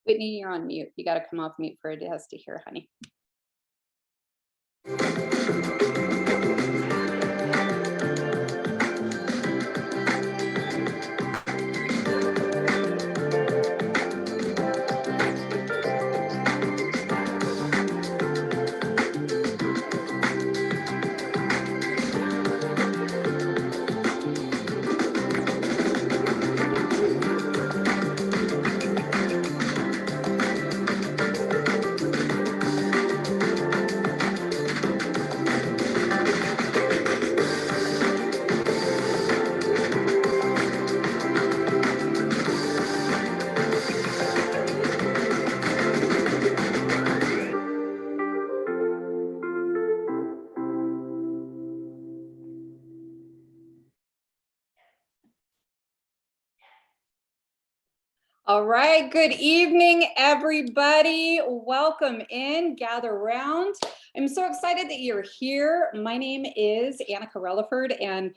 Whitney, you're on mute. You got to come off mute for it has to hear, honey. All right, good evening, everybody. Welcome in, gather around. I'm so excited that you're here. My name is Annika Relaford, and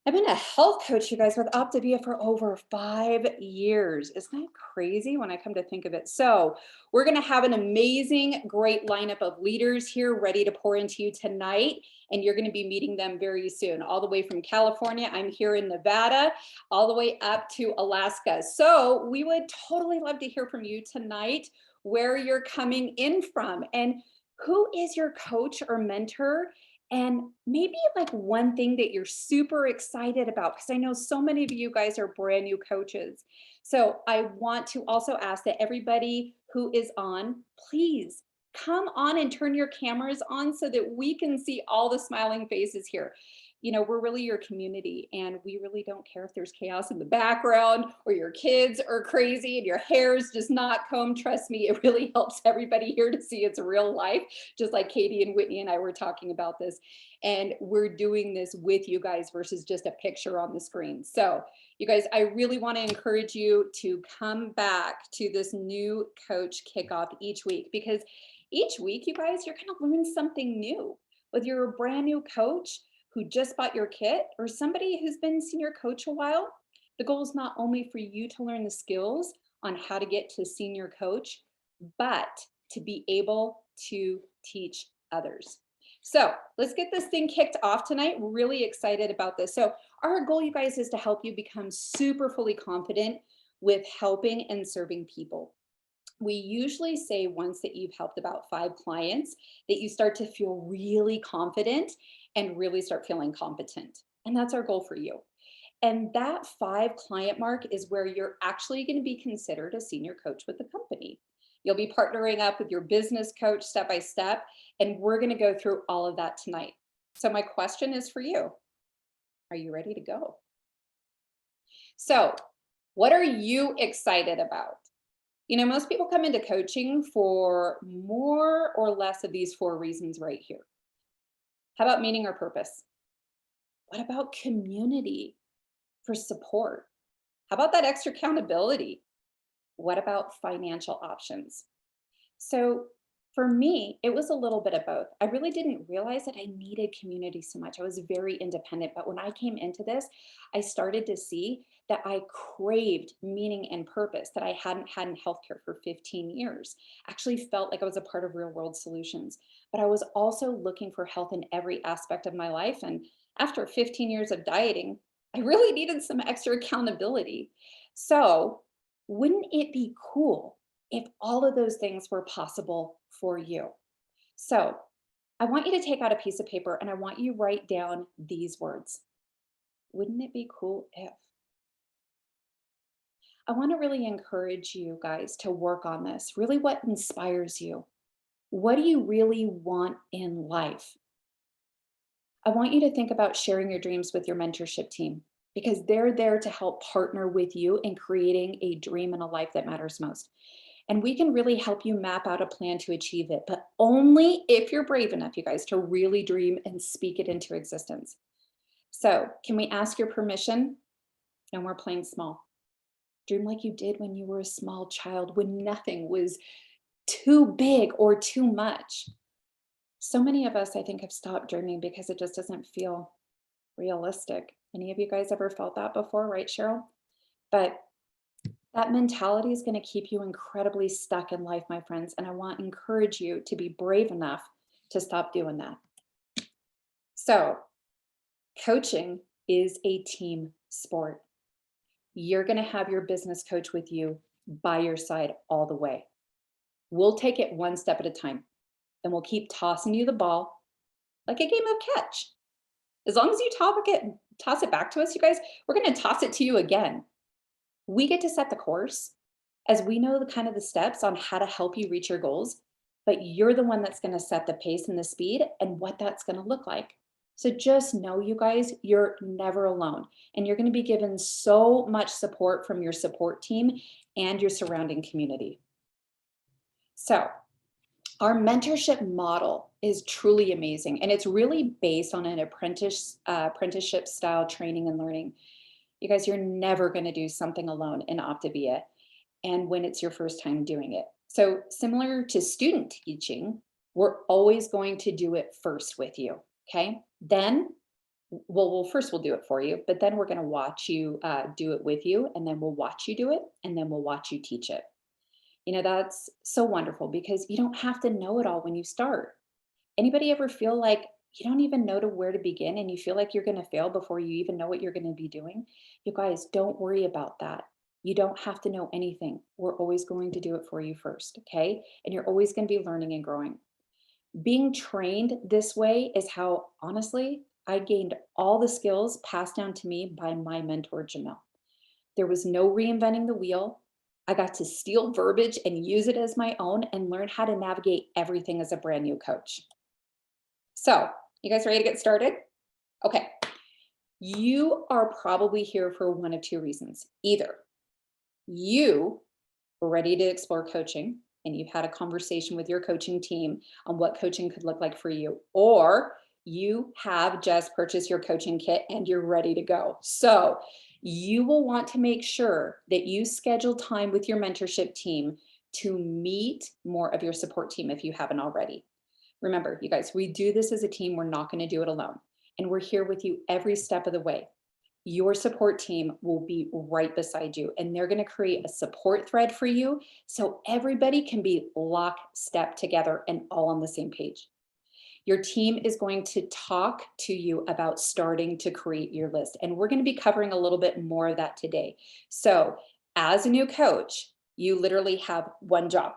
I've been a health coach, you guys, with Optavia for over 5 years. Isn't that crazy when I come to think of it? So we're going to have an amazing, great lineup of leaders here ready to pour into you tonight. And you're going to be meeting them very soon, all the way from California. I'm here in Nevada, all the way up to Alaska. So we would totally love to hear from you tonight, where you're coming in from and who is your coach or mentor. And maybe like one thing that you're super excited about, because I know so many of you guys are brand new coaches. So I want to also ask that everybody who is on, please come on and turn your cameras on so that we can see all the smiling faces here. You know, we're really your community, and we really don't care if there's chaos in the background or your kids are crazy and your hair is just not combed. Trust me, it really helps everybody here to see it's real life, just like Katie and Whitney and I were talking about this. And we're doing this with you guys versus just a picture on the screen. So you guys, I really want to encourage you to come back to this new coach kickoff each week, because each week, you guys, you're going to learn something new. Whether you're a brand new coach who just bought your kit or somebody who's been senior coach a while, the goal is not only for you to learn the skills on how to get to senior coach, but to be able to teach others. So let's get this thing kicked off tonight. We're really excited about this. So our goal, you guys, is to help you become super fully confident with helping and serving people. We usually say once that you've helped about 5 clients that you start to feel really confident and really start feeling competent. And that's our goal for you. And that 5 client mark is where you're actually going to be considered a senior coach with the company. You'll be partnering up with your business coach step by step, and we're going to go through all of that tonight. So my question is for you. Are you ready to go? So what are you excited about? You know, most people come into coaching for more or less of these 4 reasons right here. How about meaning or purpose? What about community for support? How about that extra accountability? What about financial options? So for me, it was a little bit of both. I really didn't realize that I needed community so much. I was very independent, but when I came into this, I started to see that I craved meaning and purpose that I hadn't had in healthcare for 15 years. Actually felt like I was a part of real world solutions, but I was also looking for health in every aspect of my life. And after 15 years of dieting, I really needed some extra accountability. So wouldn't it be cool if all of those things were possible for you? So I want you to take out a piece of paper and I want you to write down these words. Wouldn't it be cool if? I want to really encourage you guys to work on this. Really, what inspires you? What do you really want in life? I want you to think about sharing your dreams with your mentorship team, because they're there to help partner with you in creating a dream and a life that matters most. And we can really help you map out a plan to achieve it, but only if you're brave enough, you guys, to really dream and speak it into existence. So can we ask your permission? And we're playing small. Dream like you did when you were a small child, when nothing was too big or too much. So many of us, I think, have stopped dreaming because it just doesn't feel realistic. Any of you guys ever felt that before, right, Cheryl? But That mentality is going to keep you incredibly stuck in life, my friends. And I want to encourage you to be brave enough to stop doing that. So, coaching is a team sport. You're going to have your business coach with you by your side all the way. We'll take it one step at a time and we'll keep tossing you the ball like a game of catch. As long as you toss it back to us, you guys, we're going to toss it to you again. We get to set the course as we know the kind of the steps on how to help you reach your goals, but you're the one that's going to set the pace and the speed and what that's going to look like. So just know, you guys, you're never alone and you're going to be given so much support from your support team and your surrounding community. So our mentorship model is truly amazing, and it's really based on an apprenticeship style training and learning. You guys, you're never going to do something alone in Optavia, and when it's your first time doing it. So similar to student teaching, we're always going to do it first with you, okay? Then, first we'll do it for you, but then we're going to watch you do it with you, and then we'll watch you do it, and then we'll watch you teach it. That's so wonderful because you don't have to know it all when you start. Anybody ever feel like you don't even know to where to begin and you feel like you're going to fail before you even know what you're going to be doing? You guys, don't worry about that. You don't have to know anything. We're always going to do it for you first, okay? And you're always going to be learning and growing. Being trained this way is how, honestly, I gained all the skills passed down to me by my mentor, Jamel. There was no reinventing the wheel. I got to steal verbiage and use it as my own and learn how to navigate everything as a brand new coach. So, you guys ready to get started? Okay. You are probably here for one of two reasons. Either you were ready to explore coaching and you've had a conversation with your coaching team on what coaching could look like for you, or you have just purchased your coaching kit and you're ready to go. So you will want to make sure that you schedule time with your mentorship team to meet more of your support team if you haven't already. Remember, you guys, we do this as a team. We're not going to do it alone. And we're here with you every step of the way. Your support team will be right beside you and they're going to create a support thread for you so everybody can be lockstep together and all on the same page. Your team is going to talk to you about starting to create your list. And we're going to be covering a little bit more of that today. So as a new coach, you literally have one job.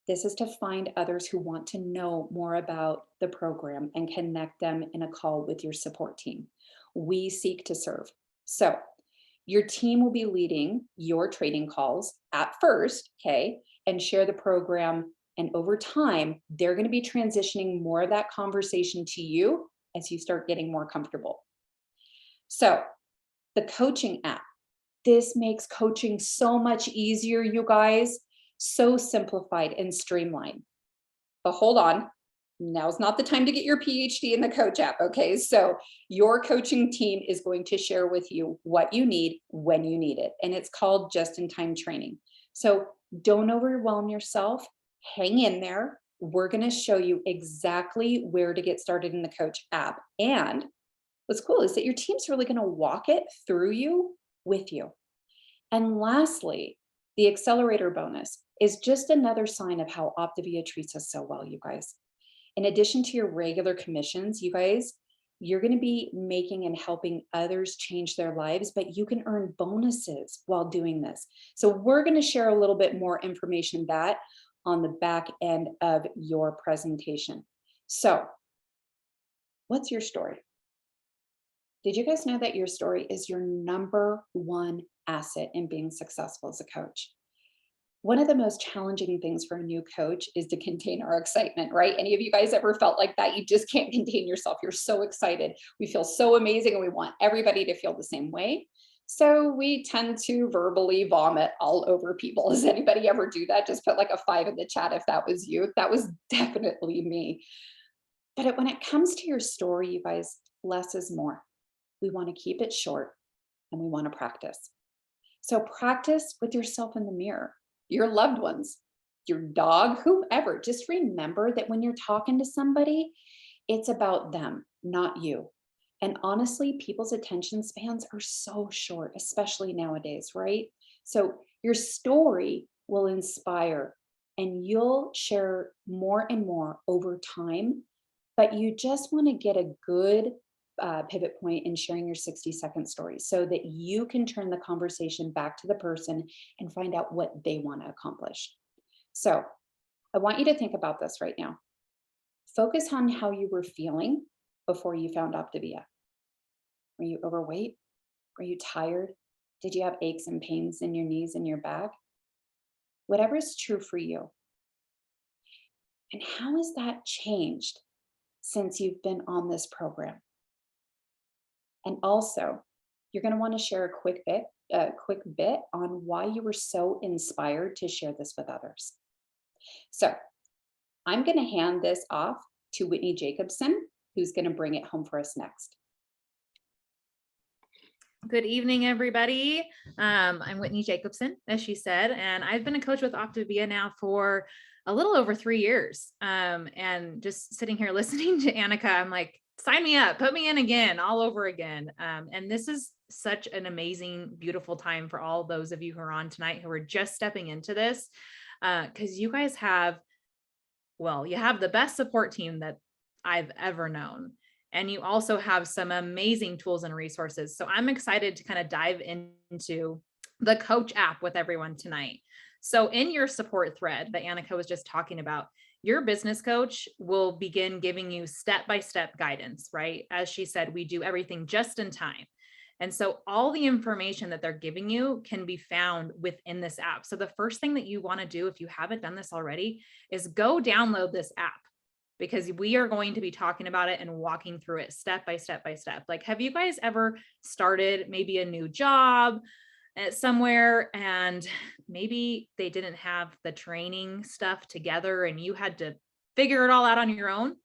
This is to find others who want to know more about the program and connect them in a call with your support team. We seek to serve. So your team will be leading your training calls at first, okay, and share the program. And over time, they're going to be transitioning more of that conversation to you as you start getting more comfortable. So the coaching app, this makes coaching so much easier, you guys, so simplified and streamlined. But hold on, now's not the time to get your PhD in the coach app, okay? So your coaching team is going to share with you what you need when you need it. And it's called just-in-time training. So don't overwhelm yourself, hang in there. We're gonna show you exactly where to get started in the coach app. And what's cool is that your team's really gonna walk it through you with you. And lastly, the accelerator bonus is just another sign of how Optavia treats us so well, you guys. In addition to your regular commissions, you guys, you're going to be making and helping others change their lives, but you can earn bonuses while doing this. So we're going to share a little bit more information on that on the back end of your presentation. So what's your story? Did you guys know that your story is your number one asset in being successful as a coach? One of the most challenging things for a new coach is to contain our excitement, right? Any of you guys ever felt like that? You just can't contain yourself. You're so excited. We feel so amazing and we want everybody to feel the same way. So we tend to verbally vomit all over people. Does anybody ever do that? Just put like a 5 in the chat if that was you. That was definitely me. But when it comes to your story, you guys, less is more. We want to keep it short and we want to practice. So practice with yourself in the mirror, your loved ones, your dog, whoever. Just remember that when you're talking to somebody, it's about them, not you. And honestly, people's attention spans are so short, especially nowadays, right? So your story will inspire and you'll share more and more over time. But you just want to get a good pivot point in sharing your 60-second story so that you can turn the conversation back to the person and find out what they want to accomplish. So I want you to think about this right now. Focus on how you were feeling before you found Optavia. Were you overweight? Were you tired? Did you have aches and pains in your knees and your back? Whatever is true for you. And how has that changed since you've been on this program? And also, you're going to want to share a quick bit on why you were so inspired to share this with others. So I'm going to hand this off to Whitney Jacobson, who's going to bring it home for us next. Good evening, everybody. I'm Whitney Jacobson, as she said, and I've been a coach with Optavia now for a little over 3 years. And just sitting here listening to Annika, I'm like, sign me up, put me in again, all over again. And this is such an amazing, beautiful time for all those of you who are on tonight who are just stepping into this, because you guys have, well, you have the best support team that I've ever known. And you also have some amazing tools and resources. So I'm excited to kind of dive into the coach app with everyone tonight. So in your support thread that Annika was just talking about, your business coach will begin giving you step-by-step guidance, right? As she said, we do everything just in time. And so all the information that they're giving you can be found within this app. So the first thing that you want to do, if you haven't done this already, is go download this app, because we are going to be talking about it and walking through it step by step by step. Like, have you guys ever started maybe a new job at somewhere and maybe they didn't have the training stuff together and you had to figure it all out on your own?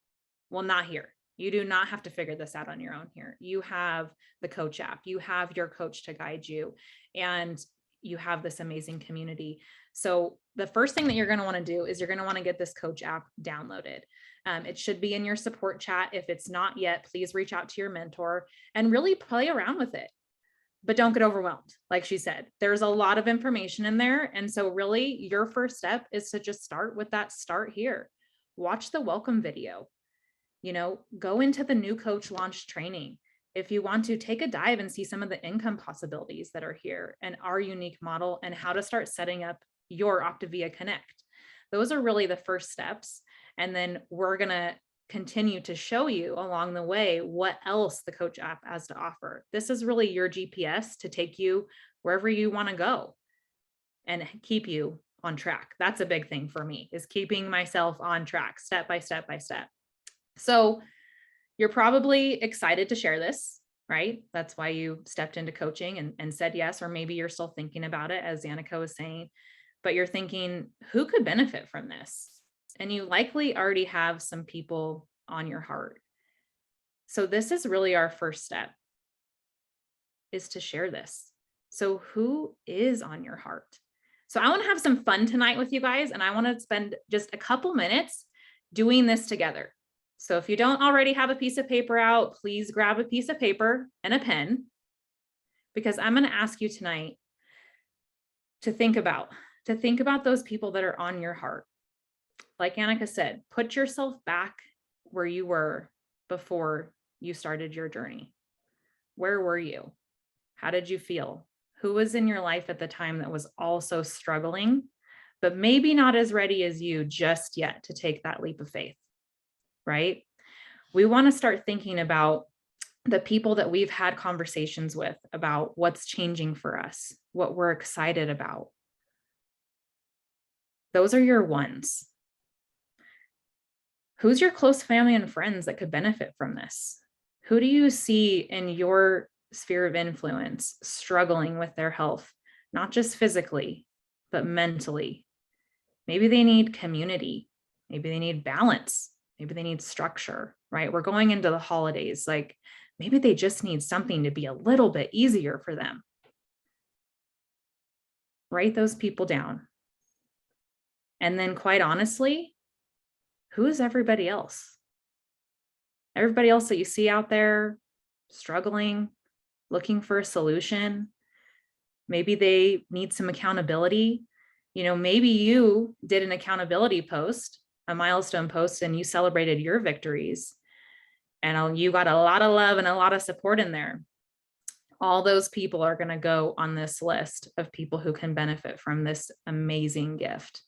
Well, not here. You do not have to figure this out on your own here. You have the coach app, you have your coach to guide you, and you have this amazing community. So the first thing that you're going to want to do is you're going to want to get this coach app downloaded. It should be in your support chat. If it's not yet, please reach out to your mentor and really play around with it. But don't get overwhelmed. Like she said, there's a lot of information in there. And so really your first step is to just start with that start here. Watch the welcome video, go into the new coach launch training. If you want to, take a dive and see some of the income possibilities that are here and our unique model and how to start setting up your Optavia Connect. Those are really the first steps. And then we're going to continue to show you along the way what else the coach app has to offer. This is really your GPS to take you wherever you want to go and keep you on track. That's a big thing for me, is keeping myself on track step by step by step. So you're probably excited to share this, right? That's why you stepped into coaching and said yes, or maybe you're still thinking about it, as Annika was saying, but you're thinking, who could benefit from this? And you likely already have some people on your heart. So this is really our first step, is to share this. So who is on your heart? So I want to have some fun tonight with you guys, and I want to spend just a couple minutes doing this together. So if you don't already have a piece of paper out, please grab a piece of paper and a pen, because I'm going to ask you tonight to think about those people that are on your heart. Like Annika said, put yourself back where you were before you started your journey. Where were you? How did you feel? Who was in your life at the time that was also struggling, but maybe not as ready as you just yet to take that leap of faith, right? We want to start thinking about the people that we've had conversations with about what's changing for us, what we're excited about. Those are your ones. Who's your close family and friends that could benefit from this? Who do you see in your sphere of influence struggling with their health, not just physically, but mentally? Maybe they need community. Maybe they need balance. Maybe they need structure, right? We're going into the holidays. Like, maybe they just need something to be a little bit easier for them. Write those people down. And then, quite honestly, who is everybody else? Everybody else that you see out there struggling, looking for a solution. Maybe they need some accountability. Maybe you did an accountability post, a milestone post, and you celebrated your victories, and you got a lot of love and a lot of support in there. All those people are going to go on this list of people who can benefit from this amazing gift.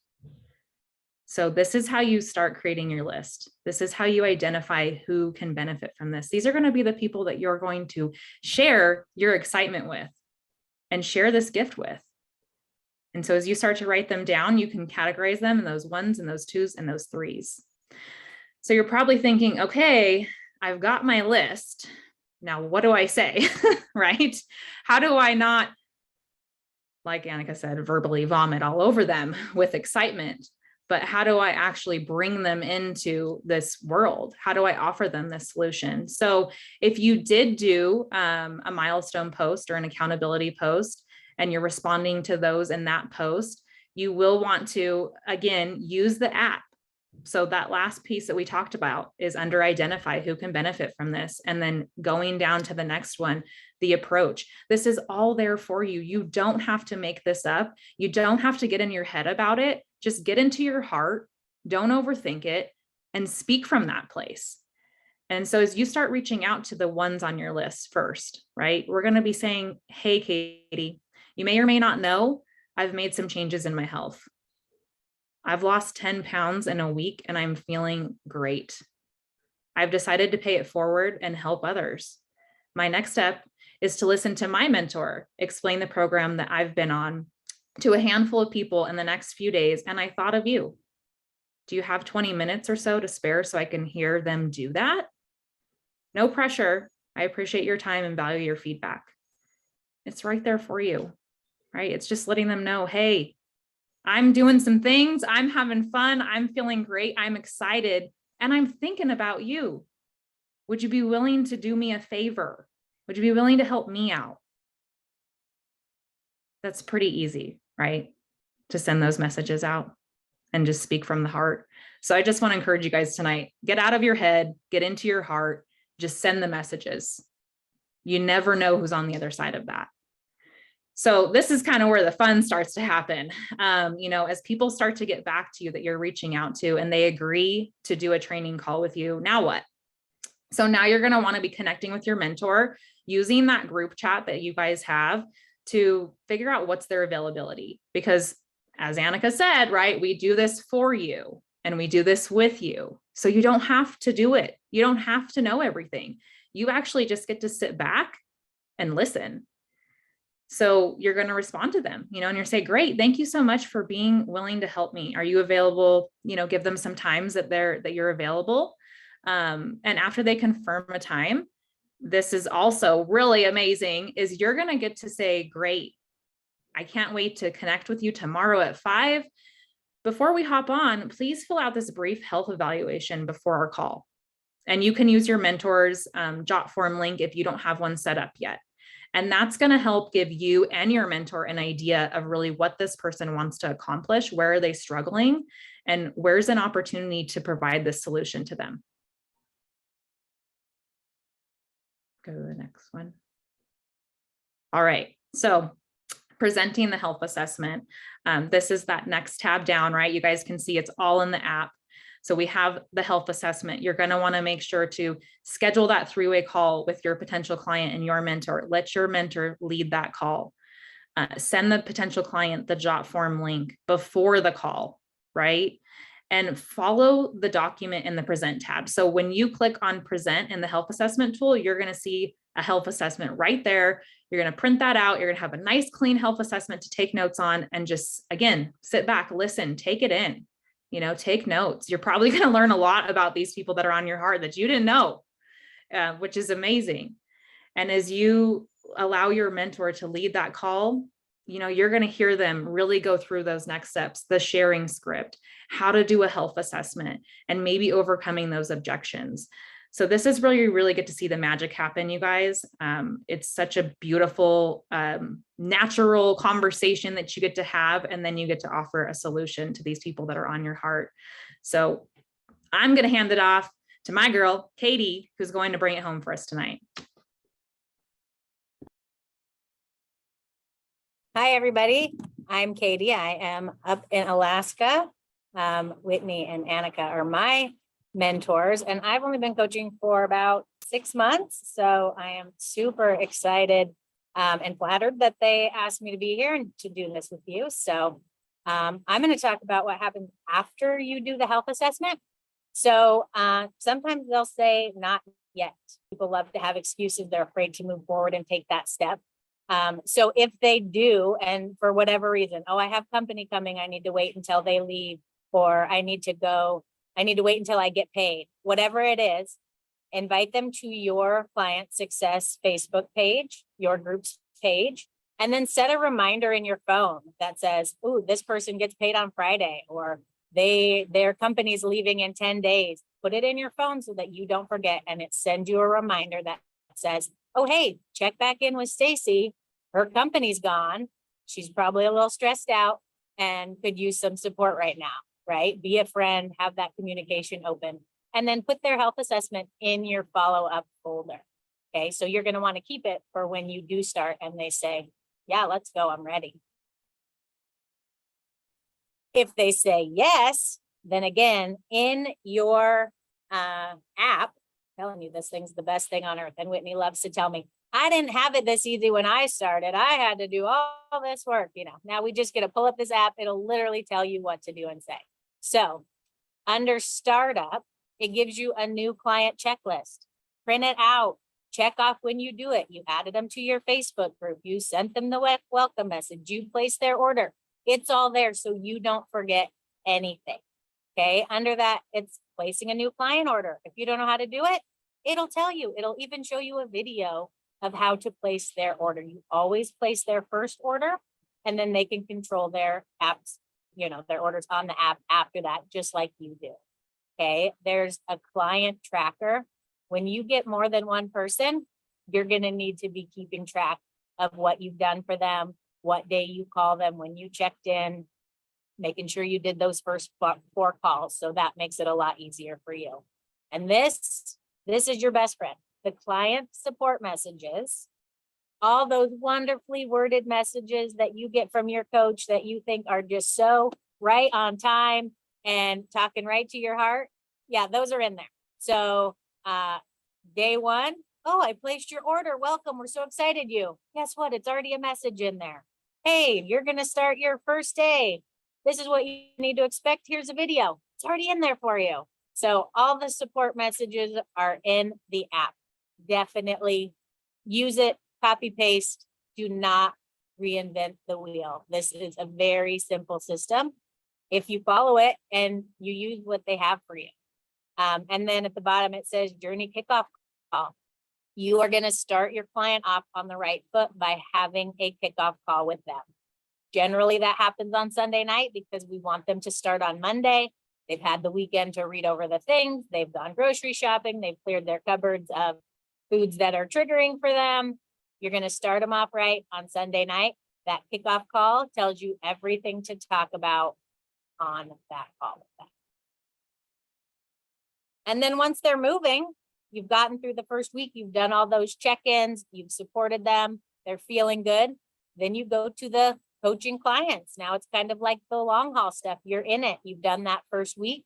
So this is how you start creating your list. This is how you identify who can benefit from this. These are going to be the people that you're going to share your excitement with and share this gift with. And so as you start to write them down, you can categorize them in those ones and those twos and those threes. So you're probably thinking, okay, I've got my list. Now, what do I say, right? How do I not, like Annika said, verbally vomit all over them with excitement? But how do I actually bring them into this world? How do I offer them this solution? So if you did do a milestone post or an accountability post, and you're responding to those in that post, you will want to, again, use the app. So that last piece that we talked about is under identify who can benefit from this. And then going down to the next one, the approach. This is all there for you. You don't have to make this up. You don't have to get in your head about it. Just get into your heart. Don't overthink it and speak from that place. And so as you start reaching out to the ones on your list first, right, we're going to be saying, hey, Katie, you may or may not know, I've made some changes in my health. I've lost 10 pounds in a week and I'm feeling great. I've decided to pay it forward and help others. My next step is to listen to my mentor explain the program that I've been on to a handful of people in the next few days. And I thought of you. Do you have 20 minutes or so to spare so I can hear them do that? No pressure. I appreciate your time and value your feedback. It's right there for you, right? It's just letting them know, hey, I'm doing some things. I'm having fun. I'm feeling great. I'm excited. And I'm thinking about you. Would you be willing to do me a favor? Would you be willing to help me out? That's pretty easy, right? To send those messages out and just speak from the heart. So I just want to encourage you guys tonight, get out of your head, get into your heart, just send the messages. You never know who's on the other side of that. So this is kind of where the fun starts to happen. As people start to get back to you that you're reaching out to and they agree to do a training call with you, now what? So now you're going to want to be connecting with your mentor using that group chat that you guys have to figure out what's their availability. Because as Annika said, right, we do this for you and we do this with you. So you don't have to do it. You don't have to know everything. You actually just get to sit back and listen. So you're going to respond to them, and you're say, great, thank you so much for being willing to help me. Are you available? Give them some times that you're available. And after they confirm a time, this is also really amazing, is you're going to get to say, great, I can't wait to connect with you tomorrow at 5. Before we hop on, please fill out this brief health evaluation before our call. And you can use your mentor's Jot form link if you don't have one set up yet. And that's going to help give you and your mentor an idea of really what this person wants to accomplish, where are they struggling, and where's an opportunity to provide this solution to them. Go to the next one. All right, so presenting the health assessment. This is that next tab down, right? You guys can see it's all in the app. So we have the health assessment. You're going to want to make sure to schedule that 3-way call with your potential client and your mentor. Let your mentor lead that call. Send the potential client the Jot form link before the call, right? And follow the document in the present tab. So when you click on present in the health assessment tool, you're going to see a health assessment right there. You're going to print that out. You're going to have a nice, clean health assessment to take notes on and just, again, sit back, listen, take it in. Take notes. You're probably going to learn a lot about these people that are on your heart that you didn't know, which is amazing. And as you allow your mentor to lead that call, you're going to hear them really go through those next steps, the sharing script, how to do a health assessment, and maybe overcoming those objections. So this is where you really get to see the magic happen, you guys. It's such a beautiful, natural conversation that you get to have, and then you get to offer a solution to these people that are on your heart. So I'm going to hand it off to my girl, Katie, who's going to bring it home for us tonight. Hi, everybody. I'm Katie. I am up in Alaska. Whitney and Annika are my mentors, and I've only been coaching for about 6 months. So I am super excited and flattered that they asked me to be here and to do this with you. So I'm going to talk about what happens after you do the health assessment. So sometimes they'll say not yet. People love to have excuses. They're afraid to move forward and take that step. So if they do, and for whatever reason, oh, I have company coming, I need to wait until they leave, or I need to wait until I get paid, whatever it is, invite them to your client success Facebook page, your group's page, and then set a reminder in your phone that says, oh, this person gets paid on Friday, or their company's leaving in 10 days. Put it in your phone so that you don't forget, and it sends you a reminder that says, oh, hey, check back in with Stacy. Her company's gone. She's probably a little stressed out and could use some support right now, right? Be a friend, have that communication open, and then put their health assessment in your follow-up folder. Okay, so you're going to want to keep it for when you do start and they say, yeah, let's go, I'm ready. If they say yes, then again, in your app, telling you this thing's the best thing on earth. And Whitney loves to tell me, I didn't have it this easy when I started. I had to do all this work, Now we just get to pull up this app. It'll literally tell you what to do and say. So under startup, it gives you a new client checklist. Print it out. Check off when you do it. You added them to your Facebook group. You sent them the welcome message. You placed their order. It's all there so you don't forget anything. Okay, under that, it's placing a new client order. If you don't know how to do it, it'll tell you. It'll even show you a video of how to place their order. You always place their first order, and then they can control their apps, their orders on the app after that, just like you do. Okay, there's a client tracker. When you get more than one person, you're going to need to be keeping track of what you've done for them, what day you call them, when you checked in, making sure you did those first 4 calls. So that makes it a lot easier for you. And this is your best friend. The client support messages, all those wonderfully worded messages that you get from your coach that you think are just so right on time and talking right to your heart. Yeah, those are in there. So day 1, oh, I placed your order. Welcome. We're so excited you. Guess what? It's already a message in there. Hey, you're going to start your first day. This is what you need to expect. Here's a video. It's already in there for you. So all the support messages are in the app. Definitely use it, copy paste. Do not reinvent the wheel. This is a very simple system if you follow it and you use what they have for you. And then at the bottom, it says journey kickoff call. You are going to start your client off on the right foot by having a kickoff call with them. Generally, that happens on Sunday night because we want them to start on Monday. They've had the weekend to read over the things. They've gone grocery shopping. They've cleared their cupboards of foods that are triggering for them. You're going to start them off right on Sunday night. That kickoff call tells you everything to talk about on that call with them. And then once they're moving, you've gotten through the first week, you've done all those check-ins, you've supported them, they're feeling good. Then you go to the coaching clients. Now it's kind of like the long haul stuff. You're in it. You've done that first week.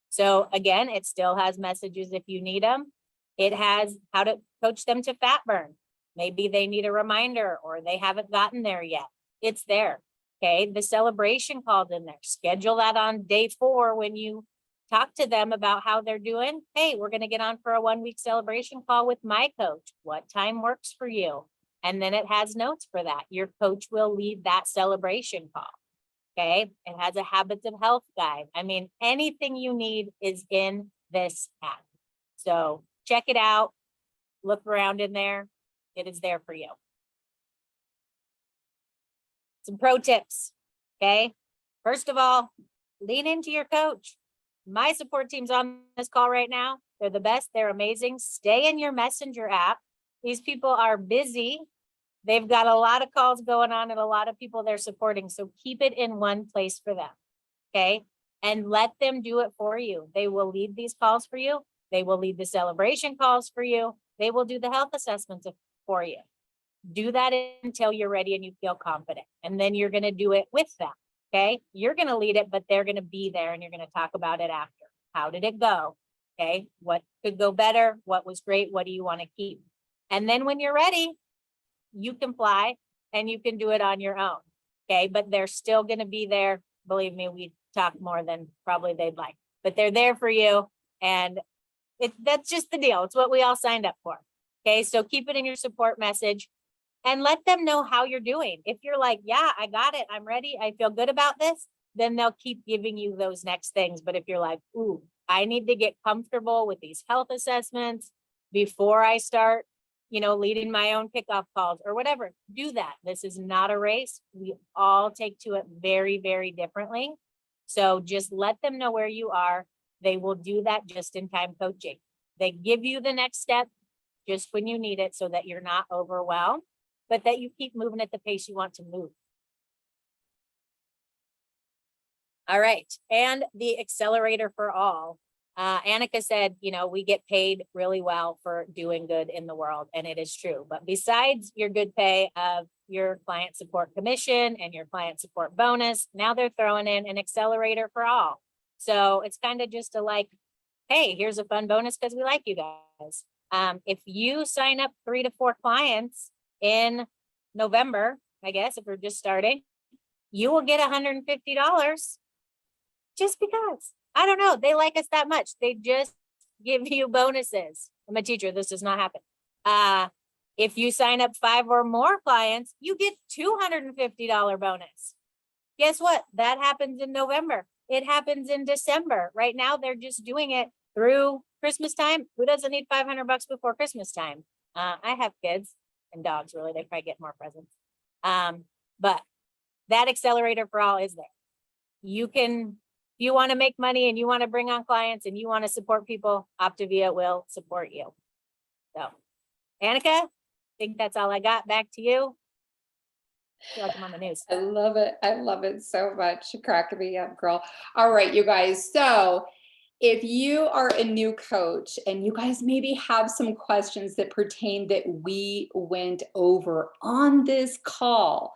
So again, it still has messages if you need them. It has how to coach them to fat burn. Maybe they need a reminder or they haven't gotten there yet. It's there. Okay. The celebration called in there. Schedule that on day 4 when you talk to them about how they're doing. Hey, we're going to get on for a 1-week celebration call with my coach. What time works for you? And then it has notes for that. Your coach will lead that celebration call. Okay. It has a habits of health guide. I mean, anything you need is in this app. So check it out. Look around in there. It is there for you. Some pro tips. Okay. First of all, lean into your coach. My support team's on this call right now. They're the best. They're amazing. Stay in your messenger app. These people are busy. They've got a lot of calls going on and a lot of people they're supporting. So keep it in one place for them. Okay. And let them do it for you. They will lead these calls for you. They will lead the celebration calls for you. They will do the health assessments for you. Do that until you're ready and you feel confident. And then you're going to do it with them. Okay. You're going to lead it, but they're going to be there and you're going to talk about it after. How did it go? Okay. What could go better? What was great? What do you want to keep? And then when you're ready, you can fly and you can do it on your own. Okay. But they're still going to be there. Believe me, we talk more than probably they'd like, but they're there for you. And that's just the deal. It's what we all signed up for. Okay. So keep it in your support message and let them know how you're doing. If you're like, yeah, I got it, I'm ready, I feel good about this, then they'll keep giving you those next things. But if you're like, ooh, I need to get comfortable with these health assessments before I start, leading my own kickoff calls or whatever, do that. This is not a race. We all take to it very, very differently. So just let them know where you are. They will do that just in time coaching. They give you the next step just when you need it so that you're not overwhelmed, but that you keep moving at the pace you want to move. All right. And the accelerator for all. Annika said, we get paid really well for doing good in the world, and it is true. But besides your good pay of your client support commission and your client support bonus, now they're throwing in an accelerator for all. So it's kind of just hey, here's a fun bonus because we like you guys. If you sign up 3 to 4 clients in November, I guess, if we're just starting, you will get $150 just because. I don't know. They like us that much. They just give you bonuses. I'm a teacher. This does not happen. If you sign up 5 or more clients, you get $250 bonus. Guess what? That happens in November. It happens in December. Right now, they're just doing it through Christmas time. Who doesn't need $500 before Christmas time? I have kids and dogs, really. They probably get more presents. But that accelerator for all is there. If you want to make money and you want to bring on clients and you want to support people, Optavia will support you. So, Annika, I think that's all I got. Back to you. I feel like I'm on the news. I love it. I love it so much. You're cracking me up, girl. All right, you guys. So if you are a new coach and you guys maybe have some questions that pertain that we went over on this call,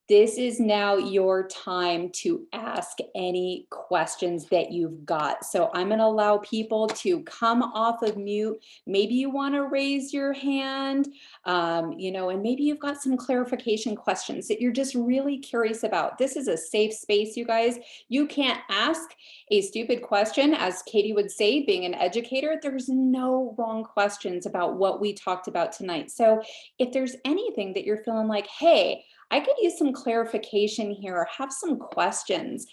this is now your time to ask any questions that you've got. So I'm going to allow people to come off of mute. Maybe you want to raise your hand, and maybe you've got some clarification questions that you're just really curious about. This is a safe space, you guys. You can't ask a stupid question, as Katie would say, being an educator. There's no wrong questions about what we talked about tonight. So if there's anything that you're feeling like, hey, I could use some clarification here or have some questions.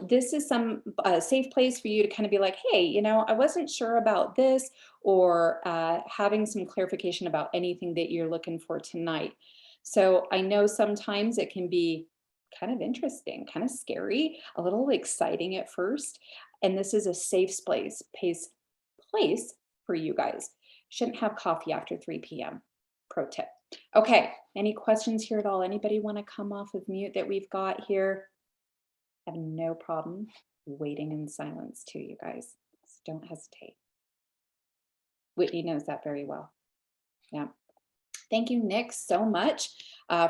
This is a safe place for you to kind of be like, hey, I wasn't sure about this, or having some clarification about anything that you're looking for tonight. So I know sometimes it can be kind of interesting, kind of scary, a little exciting at first. And this is a safe place for you guys. Shouldn't have coffee after 3 p.m. Pro tip. Okay, any questions here at all? Anybody want to come off of mute that we've got here? I have no problem waiting in silence too, you guys. So don't hesitate. Whitney knows that very well. Yeah. Thank you, Nick, so much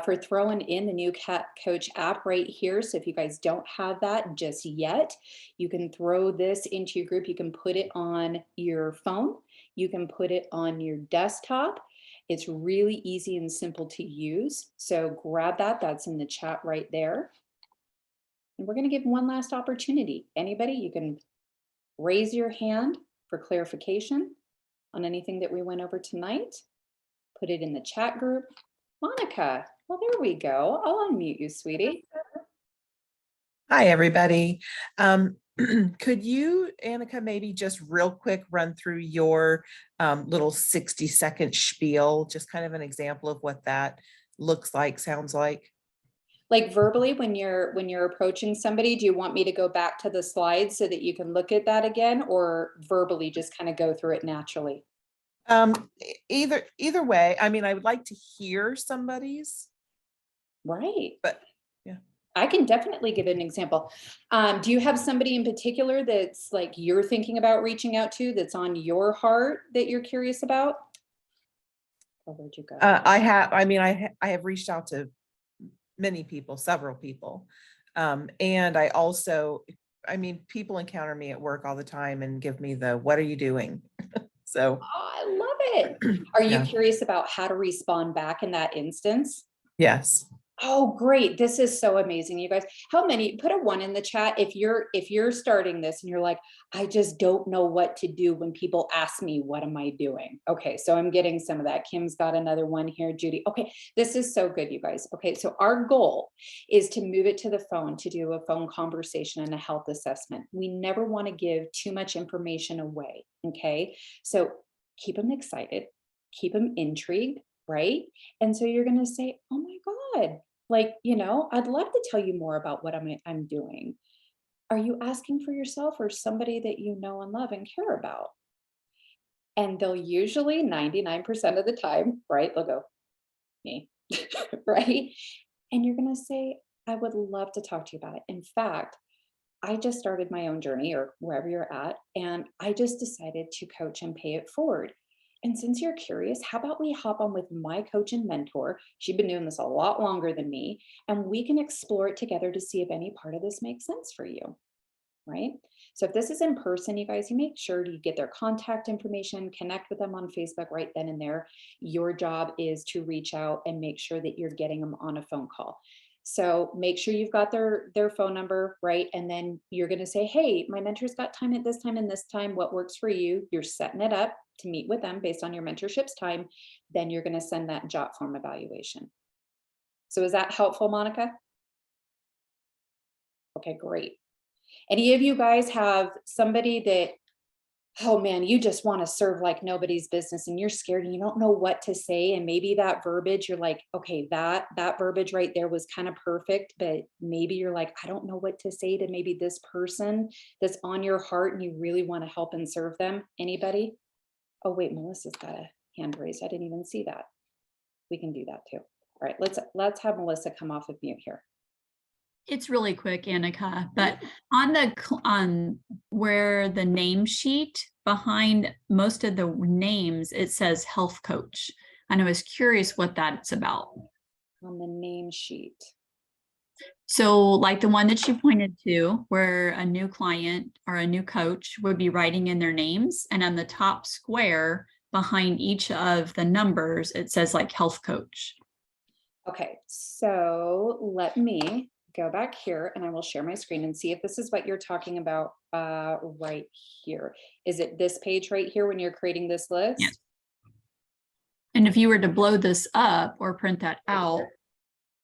for throwing in the new Cat Coach app right here. So if you guys don't have that just yet, you can throw this into your group. You can put it on your phone. You can put it on your desktop. It's really easy and simple to use. So grab that. That's in the chat right there. And we're going to give one last opportunity. Anybody, you can raise your hand for clarification on anything that we went over tonight. Put it in the chat group. Monica, well, there we go. I'll unmute you, sweetie. Hi, everybody. Could you, Annika, maybe just real quick run through your little 60-second spiel, just kind of an example of what that looks like, sounds like? Like verbally, when you're approaching somebody, do you want me to go back to the slides so that you can look at that again, or verbally just kind of go through it naturally? Either way. I mean, I would like to hear somebody's. Right. But yeah. I can definitely give an example. Do you have somebody in particular that's like you're thinking about reaching out to, that's on your heart, that you're curious about? Or where'd you go? I have reached out to many people, several people. And I also, people encounter me at work all the time and give me the, what are you doing? So, Oh, I love it. Are you yeah. curious about how to respond back in that instance? Yes. Oh, great. This is so amazing, you guys. How many, put a 1 in the chat if you're starting this and you're like, I just don't know what to do when people ask me, what am I doing? Okay, so I'm getting some of that. Kim's got another one here, Judy. Okay, this is so good, you guys. Okay, so our goal is to move it to the phone, to do a phone conversation and a health assessment. We never want to give too much information away, okay? So keep them excited, keep them intrigued, right? And so you're going to say, oh my God, like, I'd love to tell you more about what I'm doing. Are you asking for yourself or somebody that you know and love and care about? And they'll usually 99% of the time, right? They'll go, me, right? And you're going to say, I would love to talk to you about it. In fact, I just started my own journey or wherever you're at, and I just decided to coach and pay it forward. And since you're curious, how about we hop on with my coach and mentor? She's been doing this a lot longer than me, and we can explore it together to see if any part of this makes sense for you, right? So if this is in person, you guys, you make sure to get their contact information, connect with them on Facebook right then and there. Your job is to reach out and make sure that you're getting them on a phone call. So make sure you've got their phone number, right? And then you're going to say, hey, my mentor's got time at this time and this time. What works for you? You're setting it up to meet with them based on your mentorship's time. Then you're going to send that JOT form evaluation. So is that helpful, Monica? Okay, great. Any of you guys have somebody that, oh man, you just want to serve like nobody's business and you're scared and you don't know what to say, and maybe that verbiage, you're like, okay, that verbiage right there was kind of perfect, but maybe you're like, I don't know what to say to maybe this person that's on your heart and you really want to help and serve them. Anybody? Oh wait, Melissa's got a hand raised. I didn't even see that. We can do that too. All right, let's have Melissa come off of mute here. It's really quick, Annika, but on where the name sheet behind most of the names, it says health coach. And I was curious what that's about. On the name sheet. So like the one that you pointed to, where a new client or a new coach would be writing in their names, and on the top square behind each of the numbers, it says like health coach. Okay, so let me go back here and I will share my screen and see if this is what you're talking about right here. Is it this page right here when you're creating this list? Yes. And if you were to blow this up or print that out,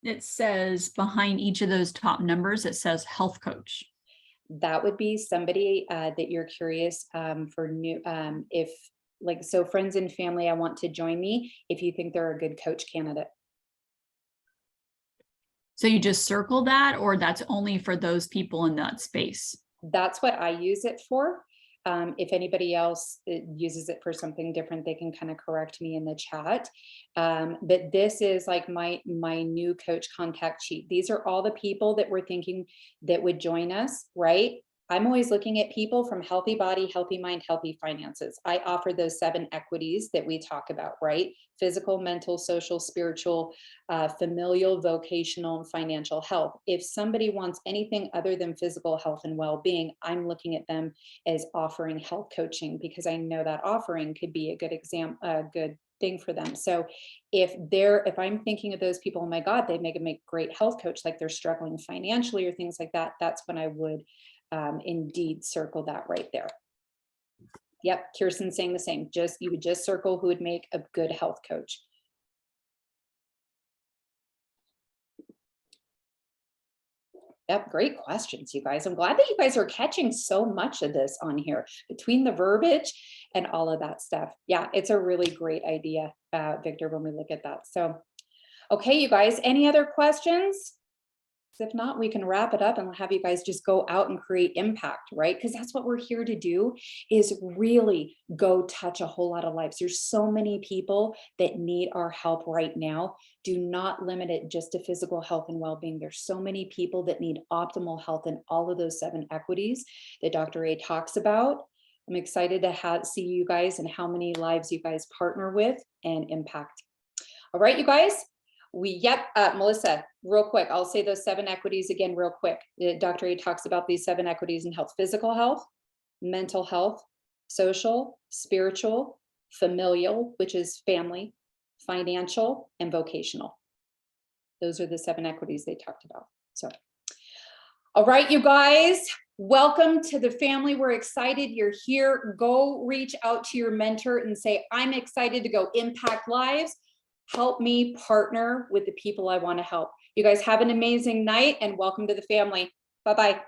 it says behind each of those top numbers, it says health coach. That would be somebody that you're curious for new, if like, so friends and family, I want to join me if you think they're a good coach candidate. So you just circle that, or that's only for those people in that space? That's what I use it for. If anybody else uses it for something different, they can kind of correct me in the chat. But this is like my new coach contact sheet. These are all the people that we're thinking that would join us, right? I'm always looking at people from healthy body, healthy mind, healthy finances. I offer those 7 equities that we talk about, right? Physical, mental, social, spiritual, familial, vocational, and financial health. If somebody wants anything other than physical health and well-being, I'm looking at them as offering health coaching, because I know that offering could be a good thing for them. So if I'm thinking of those people, oh my God, they make a great health coach, like they're struggling financially or things like that, that's when I would indeed circle that right there. Yep, Kirsten's saying the same. You would just circle who would make a good health coach. Yep, great questions, you guys. I'm glad that you guys are catching so much of this on here between the verbiage and all of that stuff. Yeah, it's a really great idea, Victor, when we look at that. So, okay, you guys, any other questions? If not, we can wrap it up and have you guys just go out and create impact, right? Because that's what we're here to do, is really go touch a whole lot of lives. There's so many people that need our help right now. Do not limit it just to physical health and well-being. There's so many people that need optimal health in all of those 7 equities that Dr. A talks about. I'm excited to see you guys and how many lives you guys partner with and impact All right, you guys. Melissa, real quick, I'll say those 7 equities again real quick. Dr. A talks about these 7 equities in health: physical health, mental health, social, spiritual, familial, which is family, financial, and vocational. Those are the 7 equities they talked about. So, all right, you guys, welcome to the family. We're excited you're here. Go reach out to your mentor and say, I'm excited to go impact lives. Help me partner with the people I want to help. You guys have an amazing night and welcome to the family. Bye-bye.